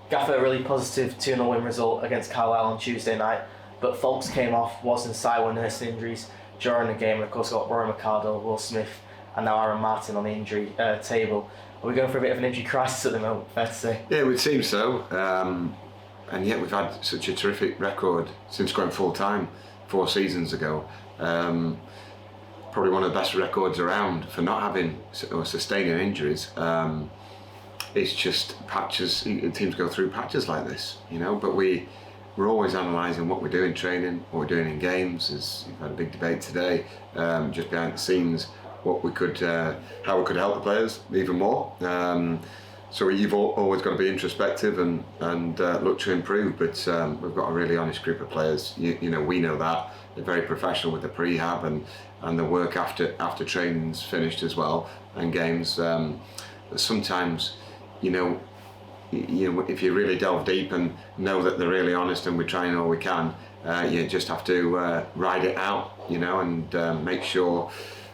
Gaffer, a really positive 2-0 win result against Carlisle on Tuesday night, but Folks came off, Was and Si were nursing injuries during the game, and of course got Rory Mercado, Will Smith and now Aaron Martin on the injury table. Are we going for a bit of an injury crisis at the moment, fair to say? Yeah, it would seem so, and yet we've had such a terrific record since going full-time 4 seasons ago. Probably one of the best records around for not having or sustaining injuries. It's just patches, teams go through patches like this, but we're always analysing what we do in training, what we're doing in games. We've had a big debate today, just behind the scenes, what we could, how we could help the players even more. So you've always got to be introspective and look to improve, but we've got a really honest group of players. We know that. They're very professional with the prehab and the work after training's finished as well, and games. But sometimes, if you really delve deep and know that they're really honest and we're trying all we can, you just have to ride it out, and make sure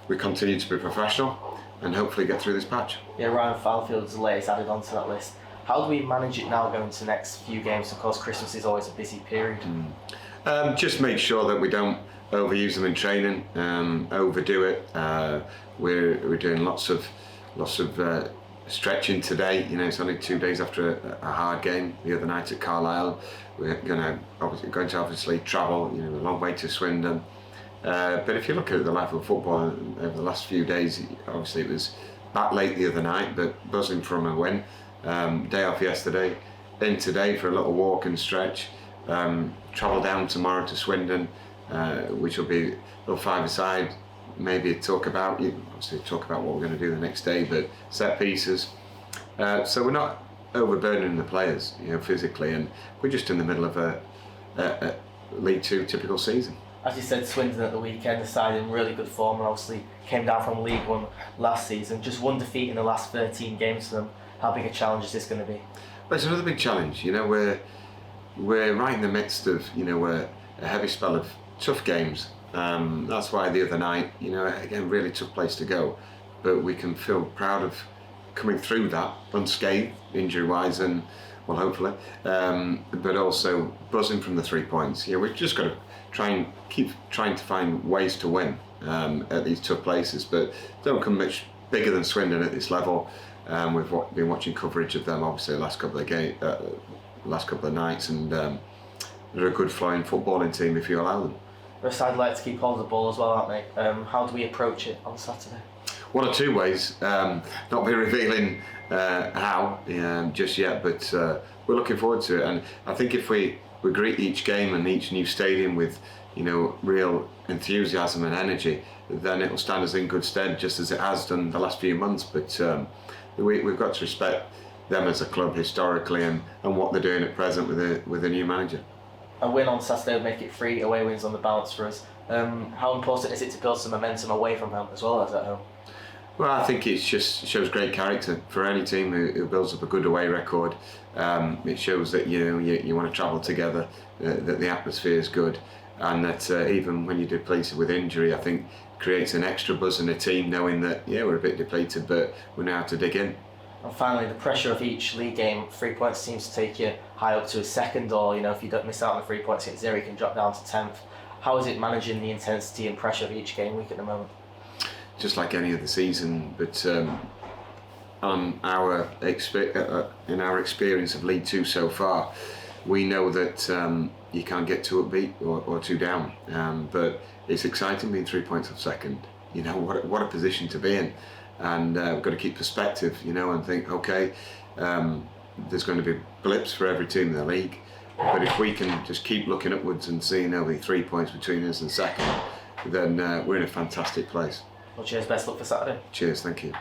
we continue to be professional and hopefully get through this patch. Yeah, Ryan Fallfield's latest added onto that list. How do we manage it now going to the next few games? Of course, Christmas is always a busy period. Just make sure that we don't overuse them in training, overdo it. We're doing lots of stretching today. It's only 2 days after a hard game the other night at Carlisle. We're going to obviously travel, a long way to Swindon. But if you look at the level of football over the last few days, obviously it was back late the other night, but buzzing from a win. Day off yesterday, in today for a little walk and stretch. Travel down tomorrow to Swindon, which will be a little five-a-side. Maybe talk about what we're going to do the next day, but set pieces. So we're not overburdening the players, physically, and we're just in the middle of a League Two typical season. As you said, Swindon at the weekend, the side in really good form, and obviously came down from League One last season. Just one defeat in the last 13 games for them. How big a challenge is this going to be? Well, it's another big challenge. We're right in the midst of a heavy spell of tough games. That's why the other night, again, really tough place to go, but we can feel proud of coming through that unscathed, injury-wise, and well, hopefully, but also buzzing from the 3 points. We've just got to keep trying to find ways to win at these tough places, but don't come much bigger than Swindon at this level. We've been watching coverage of them, obviously, the last couple of nights, and they're a good flying footballing team if you allow them. They're a side like to keep hold of the ball as well, aren't they? How do we approach it on Saturday? One or two ways. Not be revealing how just yet, but we're looking forward to it. And I think if we greet each game and each new stadium with real enthusiasm and energy, then it will stand us in good stead, just as it has done the last few months. But we've got to respect them as a club historically and what they're doing at present with a new manager. A win on Saturday would make it 3 away wins on the bounce for us. How important is it to build some momentum away from home as well as at home? Well, I think it just shows great character for any team who builds up a good away record. It shows that you want to travel together, that the atmosphere is good, and that even when you're depleted with injury, I think creates an extra buzz in the team, knowing that we're a bit depleted, but we know how to dig in. And finally, the pressure of each league game, 3 points seems to take you high up to a second, or if you don't miss out on the 3 points against Zero, you can drop down to 10th. How is it managing the intensity and pressure of each game week at the moment? Just like any other season, but in our experience of League Two so far, we know that you can't get too upbeat or too down. But it's exciting being 3 points off second. What a position to be in. And we've got to keep perspective, and think, okay, there's going to be blips for every team in the league, but if we can just keep looking upwards and seeing there'll be 3 points between us and second, then we're in a fantastic place. Well, cheers, best luck for Saturday. Cheers, thank you.